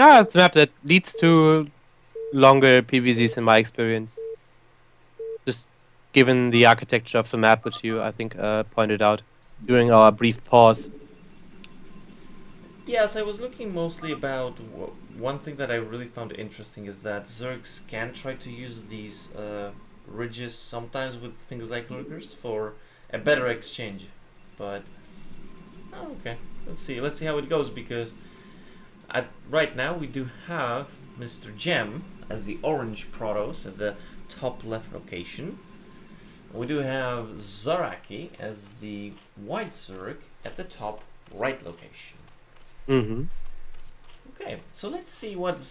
It's a map that leads to longer PVZs in my experience. Just given the architecture of the map, which you, I think, pointed out during our brief pause. Yes, I was looking mostly about one thing that I really found interesting is that Zergs can try to use these ridges sometimes with things like lurkers for a better exchange. But okay, let's see how it goes, because right now we do have Mr. Gem as the orange Protoss at the top left location. We do have ZaRaki as the white Zerg at the top right location. Okay, so let's see what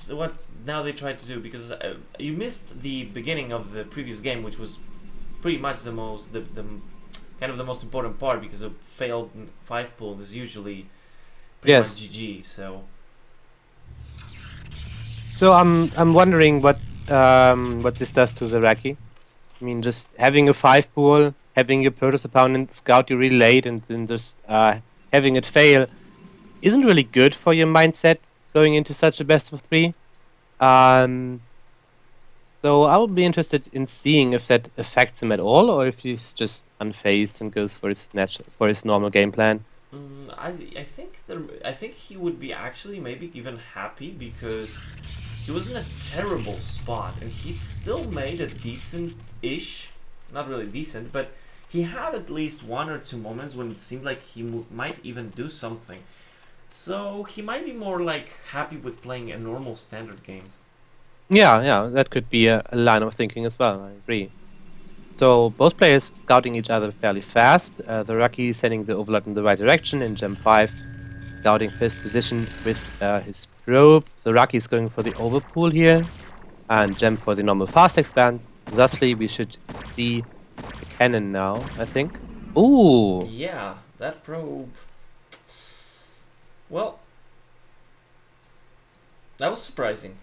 now they try to do, because you missed the beginning of the previous game, which was pretty much the kind of the most important part, because a failed 5 pull is usually pretty much GG. So I'm wondering what this does to ZaRaki. I mean, just having a 5 pool, having your Protoss opponent scout you really late, and then just having it fail isn't really good for your mindset going into such a best of 3. So I would be interested in seeing if that affects him at all, or if he's just unfazed and goes for his normal game plan. I think he would be actually maybe even happy, because he was in a terrible spot and he still made a decent-ish, not really decent, but he had at least 1 or 2 moments when it seemed like he might even do something. So he might be more like happy with playing a normal standard game. Yeah, that could be a line of thinking as well. I agree. So both players scouting each other fairly fast. ZaRaki sending the Overlord in the right direction, and Djem5 scouting first position with his probe. ZaRaki is going for the overpool here, and Djem for the normal fast expand. Thusly, we should see the cannon now, I think. Ooh! Yeah, that probe. Well, that was surprising.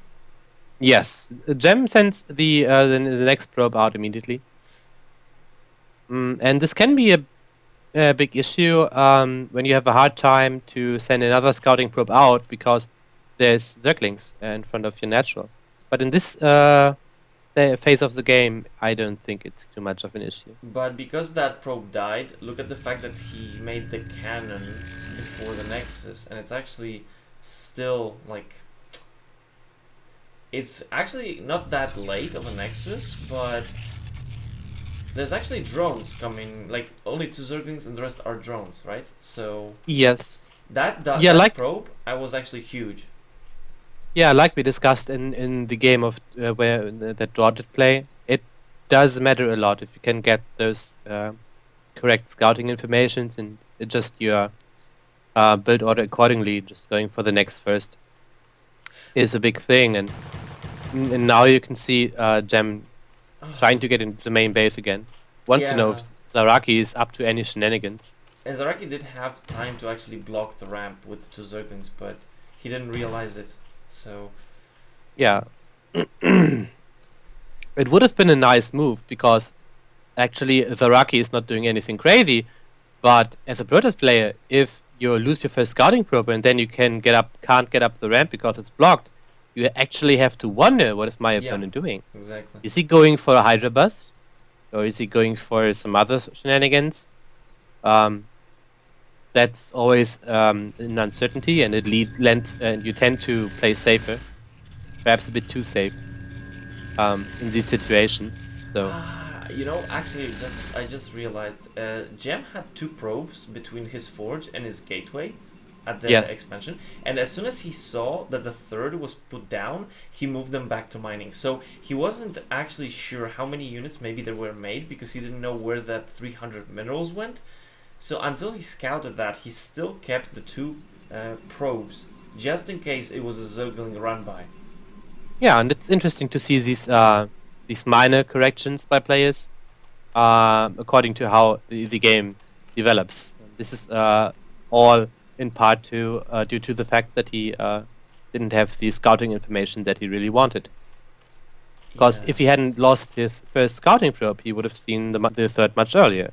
Yes, Djem sends the next probe out immediately. And this can be a big issue when you have a hard time to send another scouting probe out, because there's Zerglings in front of your natural. But in this phase of the game, I don't think it's too much of an issue. But because that probe died, look at the fact that he made the cannon before the Nexus, and it's actually still like... It's actually not that late of a Nexus, but there's actually drones coming, like only 2 Zerglings and the rest are drones, right? So yes, that probe was actually huge. Yeah, like we discussed in the game of where that draw did play, it does matter a lot if you can get those correct scouting information and adjust your build order accordingly. Just going for the next first is a big thing, and now you can see Djem trying to get into the main base again. Once you know ZaRaki is up to any shenanigans. And ZaRaki did have time to actually block the ramp with the 2 Zerglings, but he didn't realize it. So yeah, it would have been a nice move, because actually ZaRaki is not doing anything crazy, but as a Protoss player, if you lose your first scouting probe and then you can't get up the ramp because it's blocked, you actually have to wonder, what is my opponent doing? Exactly. Is he going for a Hydra bust, or is he going for some other shenanigans? That's always an uncertainty, and it you tend to play safer, perhaps a bit too safe, in these situations. So, you know, actually, I just realized, Djem had 2 probes between his forge and his gateway at the expansion, and as soon as he saw that the 3rd was put down, he moved them back to mining. So he wasn't actually sure how many units maybe there were made, because he didn't know where that 300 minerals went. So until he scouted that, he still kept the 2 probes, just in case it was a Zergling run by. Yeah, and it's interesting to see these minor corrections by players according to how the game develops. This is all in part due to the fact that he didn't have the scouting information that he really wanted. Because if he hadn't lost his first scouting probe, he would have seen the 3rd much earlier.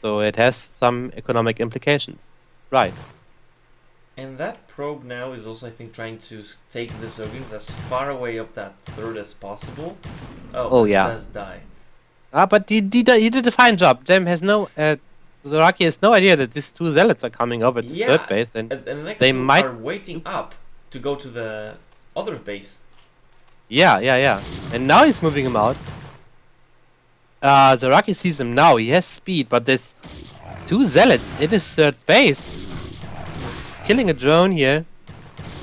So it has some economic implications, right? And that probe now is also, I think, trying to take the Zerglings as far away of that third as possible. Oh, Oh but it yeah. does die. But he did a fine job. Jem has no ZaRaki has no idea that these two zealots are coming over to third Yeah, base, and and the next they two might. are waiting up to go to the other base. Yeah. And now he's moving him out. ZaRaki sees him now. He has speed, but there's two zealots in his third base, killing a drone here.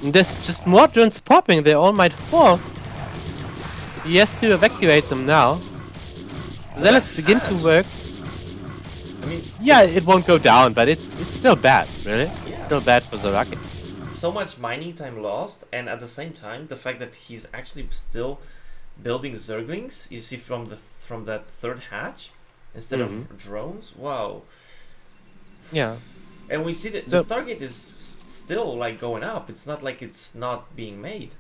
And there's just more drones popping. They all might fall. He has to evacuate them now. Zealots begin to work. I mean, Yeah, it won't go down, but it's still bad, really. Yeah. It's still bad for ZaRaki. so much mining time lost, and at the same time, the fact that he's actually still building Zerglings. You see from that third hatch instead of drones. Wow. Yeah. And we see that the Stargate is still like going up. It's not like it's not being made.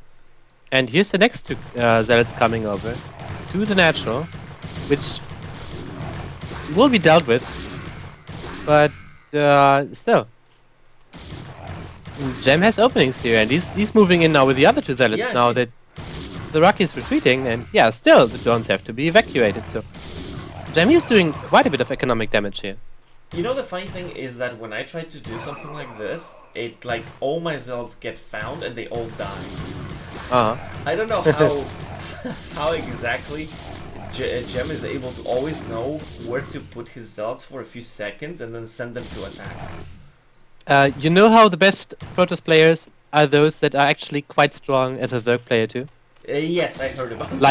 And here's the next two zealots coming over to the natural, which will be dealt with. But still, Djem has openings here, and he's moving in now with the other two zealots. Yeah, now that ZaRaki is retreating, and yeah, still the drones have to be evacuated. So Djem is doing quite a bit of economic damage here. You know, the funny thing is that when I try to do something like this, it like all my zealots get found and they all die. I don't know how how exactly Djem is able to always know where to put his zealots for a few seconds and then send them to attack. You know how the best Protoss players are those that are actually quite strong as a Zerg player too? Yes, I heard about that.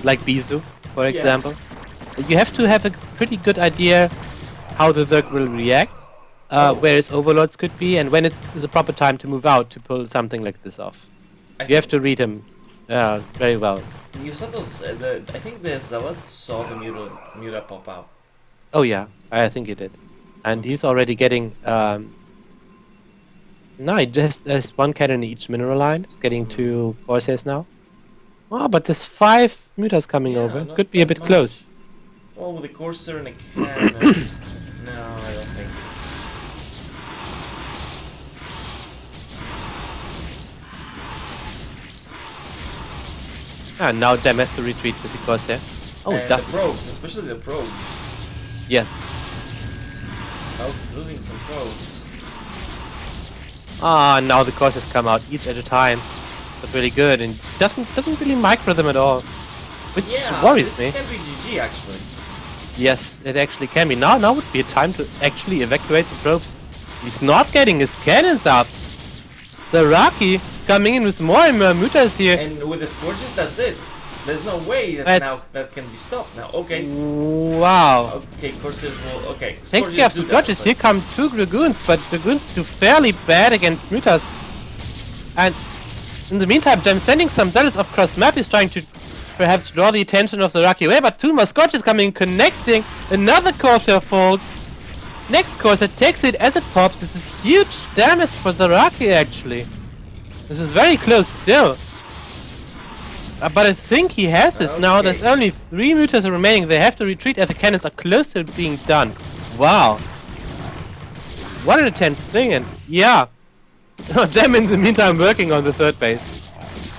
Like Bizu, for Yes. example. You have to have a pretty good idea how the Zerg will react, where his overlords could be, and when it's the proper time to move out to pull something like this off. You have to read him very well. You saw those. I think the zealots saw the Muta pop out. Oh yeah, I think he did. And he's already getting... no, he just has one cannon in each mineral line. He's getting two Corsairs now. Oh, but there's 5 Mutas coming over. Could be a bit close. Well, with a Corsair and a cannon... no, I don't think. And now Djem has to retreat with the Corsair. Oh, and the probes, especially the probes. Yes. Oh, he's losing some probes. Ah, now the Corsairs come out each at a time. That's really good, and doesn't really micro them at all, which worries me. This can be GG actually. Yes, it actually can be. Now would be a time to actually evacuate the probes. He's not getting his cannons up. ZaRaki coming in with more and more mutas here. And with the Scourges, that's it. There's no way that that can be stopped now. Okay. Wow. Okay, Corsairs will... Okay. Thanks to have Scourges, here come 2 Dragoons, but Dragoons do fairly bad against mutas. And in the meantime, Djem sending some zealots across map. He's trying to perhaps draw the attention of ZaRaki away, but 2 more Scourges coming, connecting. Another Corsair falls. Next Corsair takes it as it pops. This is huge damage for ZaRaki actually. This is very close still. But I think he has this now. There's only 3 mutas remaining. They have to retreat as the cannons are close to being done. Wow. What an intense thing, and yeah. Djem in the meantime working on the third base.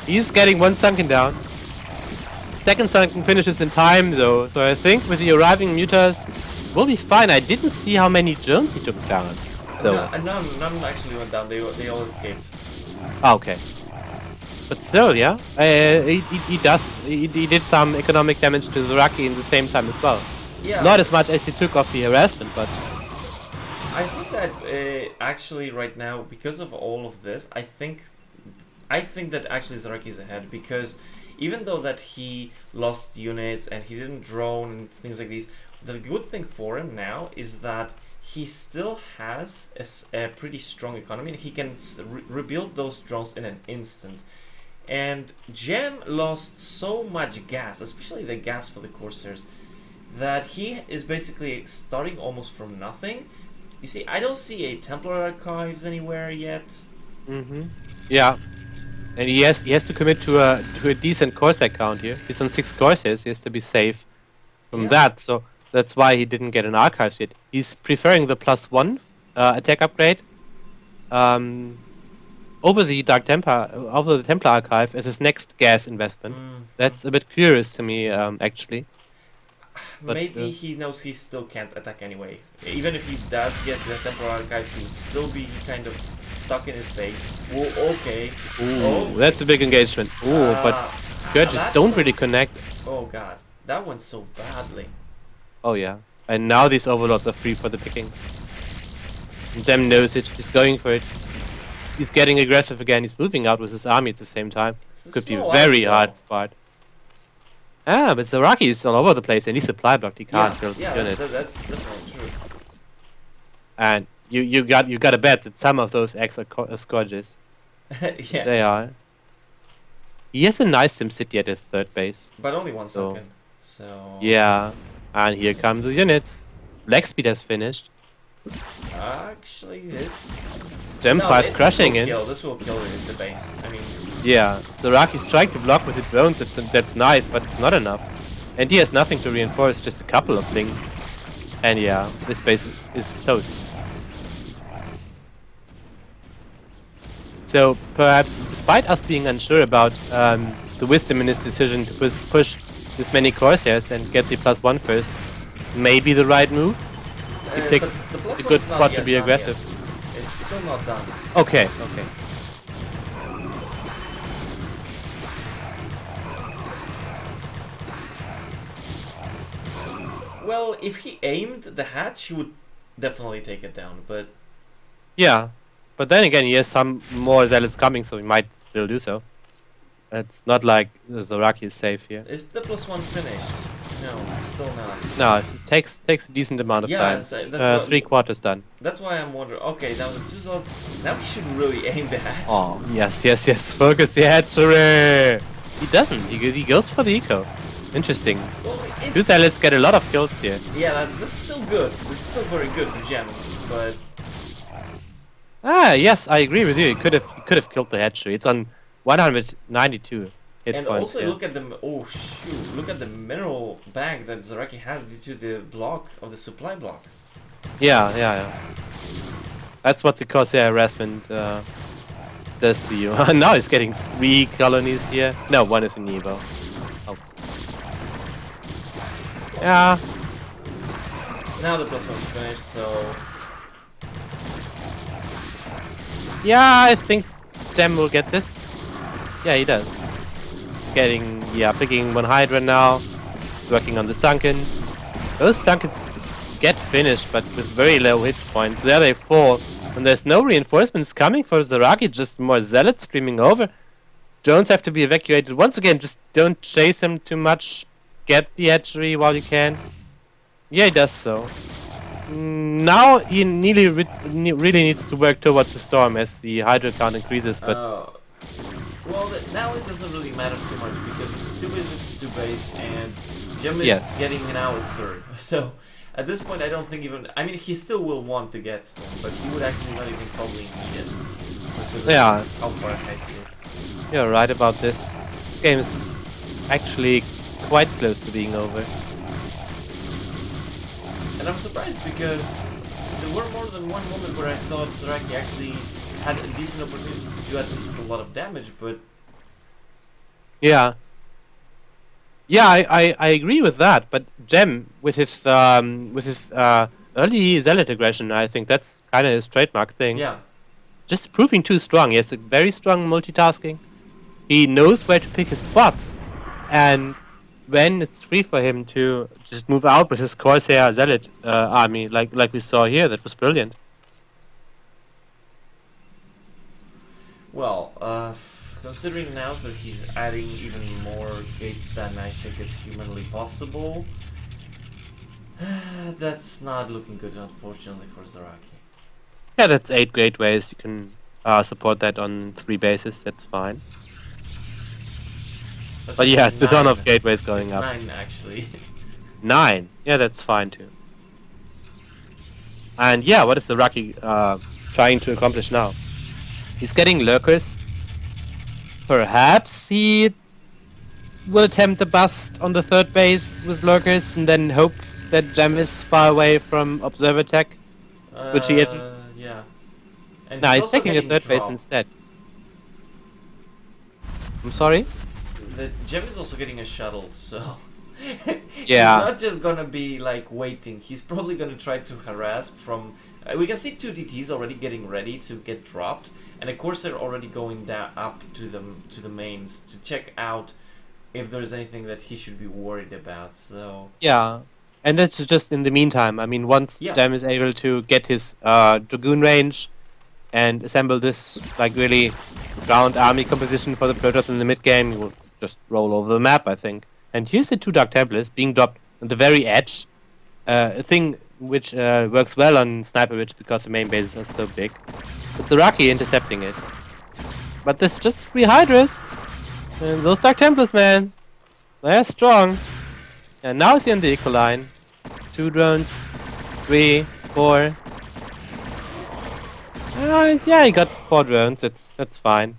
He's getting 1 sunken down. Second sunken finishes in time though, so I think with the arriving mutas we'll be fine. I didn't see how many drones he took down. Though. None actually went down. They all escaped. Ah, okay. But still, yeah, he did some economic damage to ZaRaki in the same time as well. Yeah. Not as much as he took off the harassment, but... I think that actually right now, because of all of this, I think that actually ZaRaki is ahead, because even though that he lost units and he didn't drone and things like these, the good thing for him now is that he still has a pretty strong economy. He can rebuild those drones in an instant. And Djem lost so much gas, especially the gas for the Corsairs, that he is basically starting almost from nothing. You see, I don't see a Templar Archives anywhere yet. Yeah. And he has to commit to a decent Corsair count here. He's on 6 Corsairs, he has to be safe from that, so that's why he didn't get an Archives yet. He's preferring the +1 attack upgrade. over the over the Templar archive as his next gas investment. That's a bit curious to me, actually. But, maybe he knows he still can't attack anyway. Even if he does get the Templar archives, he would still be kind of stuck in his base. Oh, okay. Ooh, that's a big engagement. Ooh, but Scourges don't really connect. Oh god, that went so badly. Oh yeah, and now these overlords are free for the picking. And Djem knows it. He's going for it. He's getting aggressive again. He's moving out with his army at the same time. Could be a very hard spot. Ah, but ZaRaki is all over the place and he's supply blocked. He can't build units. That's definitely true. And you got to bet that some of those eggs are Scourges. Yeah. They are. He has a nice SimCity at his third base. But only 1 second. So yeah. And here comes the units. Black speed has finished. Actually, this Djem5 crushing in. This will kill the base. I mean, yeah, ZaRaki's trying to block with his drones. That's nice, but it's not enough. And he has nothing to reinforce, just a couple of things. And yeah, this base is toast. So perhaps, despite us being unsure about the wisdom in his decision to push this many Corsairs and get the +1 first, maybe the right move. He picked a good spot to be aggressive. It's still not done. Okay, okay. Well, if he aimed the hatch, he would definitely take it down, but... Yeah, but then again, he has some more zealots coming, so he might still do so. It's not like ZaRaki is safe here. Is the +1 finished? No, still not. No, it takes a decent amount of time. That's 3/4 done. That's why I'm wondering. Okay, now the 2 zealots. Now he should really aim the hatch. Oh, yes. Focus the hatchery! He doesn't. He goes for the eco. Interesting. Well, 2 zealots get a lot of kills here. Yeah, that's still good. It's still very good for Djem, but... Ah, yes, I agree with you. He could have killed the hatchery. It's on 192 hit and points. Also look at the look at the mineral bank that ZaRaki has due to the block of the supply block. Yeah. That's what the Corsair harassment does to you. Now he's getting 3 colonies here. No, 1 is in Evo. Oh. Yeah. Now the +1's finished, so... Yeah, I think Djem will get this. Yeah, he does. Picking 1 Hydra now. Working on the Sunken. Those Sunken get finished, but with very low hit points. There they fall. And there's no reinforcements coming for ZaRaki, just more zealots screaming over. Drones have to be evacuated. Once again, just don't chase him too much. Get the hatchery while you can. Yeah, he does so. Now he really needs to work towards the storm as the Hydra count increases, but... well, now it doesn't really matter too much because it's 2 bases to 2 base and Djem is getting now a 3rd. So at this point I don't think even... I mean, he still will want to get storm, but he would actually not even probably need it. Yeah. How far ahead he is. You're right about this. This game is actually quite close to being over. And I'm surprised because there were more than one moment where I thought ZaRaki actually had a decent opportunity to do at least a lot of damage, but... Yeah. Yeah, I agree with that, but Djem, with his early zealot aggression, I think that's kind of his trademark thing. Yeah. Just proving too strong. He has a very strong multitasking. He knows where to pick his spots, and when it's free for him to just move out with his Corsair zealot army, like we saw here, that was brilliant. Well, considering now that he's adding even more gates than I think is humanly possible, that's not looking good, unfortunately, for ZaRaki. Yeah, that's 8 gateways. You can support that on 3 bases. That's fine. That's but yeah, it's a ton of gateways going up. 9 actually. 9. Yeah, that's fine too. And yeah, what is ZaRaki trying to accomplish now? He's getting lurkers. Perhaps he will attempt a bust on the 3rd base with lurkers and then hope that Djem is far away from observer tech, which he isn't. Yeah. And Nah, he's he's also taking a getting third base dropped. instead. I'm sorry? The Djem is also getting a shuttle, so he's Yeah. not just gonna be like waiting. He's probably gonna try to harass from. We can see two DTs already getting ready to get dropped, and of course they're already going down up to the mains to check out if there's anything that he should be worried about. So Yeah. And that's just in the meantime. I mean, once yeah, Jam is able to get his Dragoon range and assemble this like really ground army composition for the Protoss in the mid game, he will just roll over the map, I think. And here's the two Dark Templars being dropped on the very edge. A thing which works well on Sniper Ridge because the main bases are so big. It's ZaRaki intercepting it. But there's just 3 Hydras. And those Dark Templars, man, they're strong. And now he's on the equal line. 2 drones, 3, 4. Yeah, he got 4 drones. That's fine.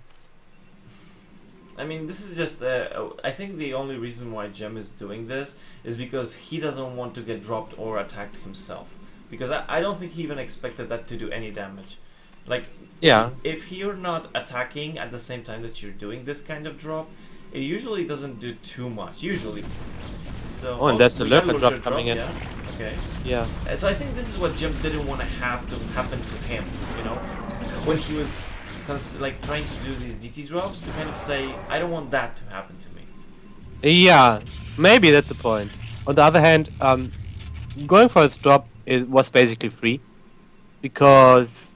I mean, this is just. I think the only reason why Djem is doing this is because he doesn't want to get dropped or attacked himself. Because I don't think he even expected that to do any damage. Like, Yeah. if you're not attacking at the same time that you're doing this kind of drop, it usually doesn't do too much. Usually. So. Oh, and that's the we got lurker drop coming in. Yeah. Okay. Yeah. So I think this is what Djem didn't want to have to happen to him. You know, when he was like trying to do these DT drops to kind of say, I don't want that to happen to me. Yeah, maybe that's the point. On the other hand, going for his drop was basically free because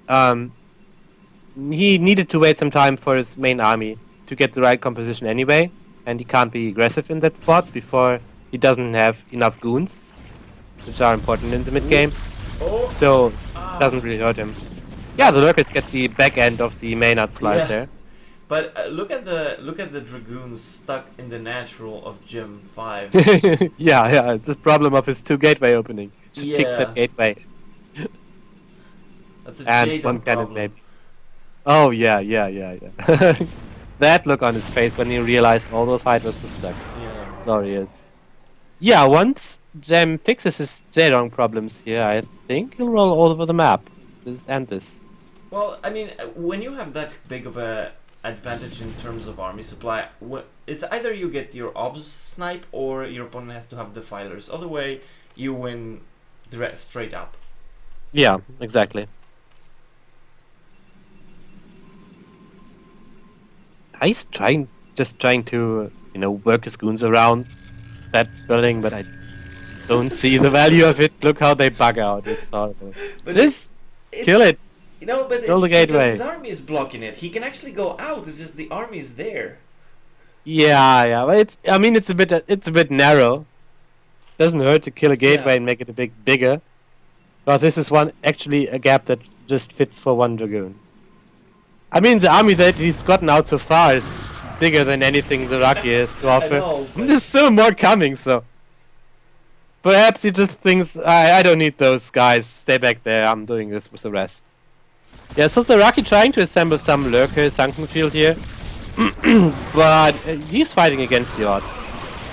he needed to wait some time for his main army to get the right composition anyway, and he can't be aggressive in that spot before he doesn't have enough goons, which are important in the mid game. Oh. So it doesn't really hurt him. Yeah, the lurkers get the back end of the Maynard slide there. But look at the dragoons stuck in the natural of Djem5. yeah, it's the problem of his 2 gateway opening. Just kick Yeah. that gateway. That's a And Jadon 1 cannon problem. maybe. Oh yeah. That look on his face when he realized all those hydras were stuck. Yeah. Glorious. Yeah, once Djem fixes his Jadon problems here, I think he'll roll all over the map. Just end this. Well, I mean, when you have that big of a advantage in terms of army supply, it's either you get your obs snipe or your opponent has to have defilers. Other way, you win straight up. Yeah, exactly. He's just trying to, work his goons around that building, but I don't see the value of it. Look how they bug out. It's horrible. Just kill it. But Kill the it's gateway. because his army is blocking it. He can actually go out. It's just the army is there. Yeah, but it's a bit narrow. Doesn't hurt to kill a gateway and make it a bit bigger. But this is actually a gap that just fits for 1 dragoon. I mean, the army that he's gotten out so far is bigger than anything ZaRaki has to offer. know, but- There's still more coming, so perhaps he just thinks, I don't need those guys. Stay back there. I'm doing this with the rest. Yeah, so ZaRaki trying to assemble some lurker sunken field here, but he's fighting against the odds.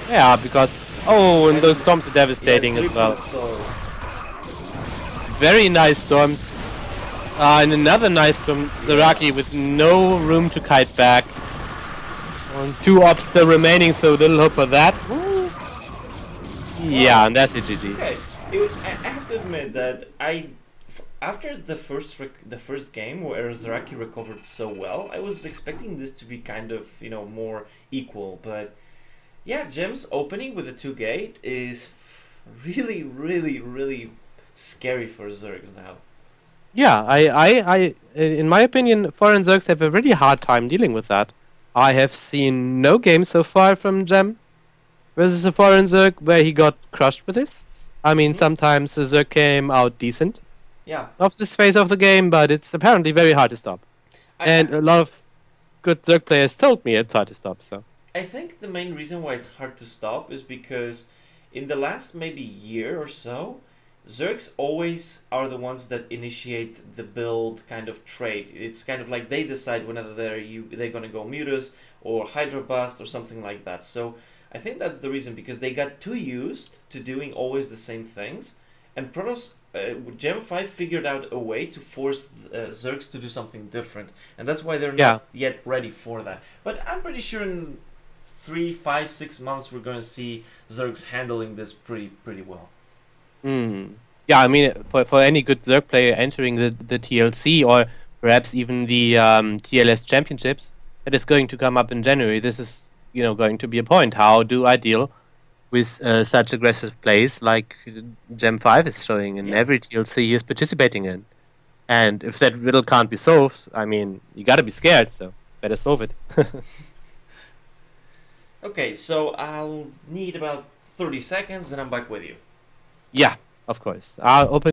Yeah, because and those storms are devastating as well. Very nice storms. And another nice storm, ZaRaki with no room to kite back. 2 ops still remaining, so little hope for that. Yeah, and that's a GG. Okay, I have to admit that after the first game where ZaRaki recovered so well, I was expecting this to be kind of more equal, but yeah, Djem's opening with a 2 gate is really, really, really scary for Zergs now. Yeah, I in my opinion, foreign Zergs have a really hard time dealing with that. I have seen no game so far from Djem versus a foreign Zerg where he got crushed with this. I mean, sometimes the Zerg came out decent of this phase of the game, but it's apparently very hard to stop. And a lot of good Zerg players told me it's hard to stop, so. I think the main reason why it's hard to stop is because in the last maybe year or so, Zergs always are the ones that initiate the build kind of trade. It's kind of like they decide whether they're gonna go Mutas or Hydra Bust or something like that. So I think that's the reason, because they got too used to doing always the same things, And Protoss, Gem5 figured out a way to force Zergs to do something different, and that's why they're Yeah. not yet ready for that. But I'm pretty sure in 3, 5, 6 months we're going to see Zergs handling this pretty well. Yeah, I mean, for any good Zerg player entering the TLC or perhaps even the TLS championships that is going to come up in January, this is, going to be a point. How do I deal with such aggressive plays like Gem5 is showing in every TLC he is participating in? And if that riddle can't be solved, I mean, you gotta be scared, so better solve it. Okay, so I'll need about 30 seconds and I'm back with you. Yeah, of course. I'll open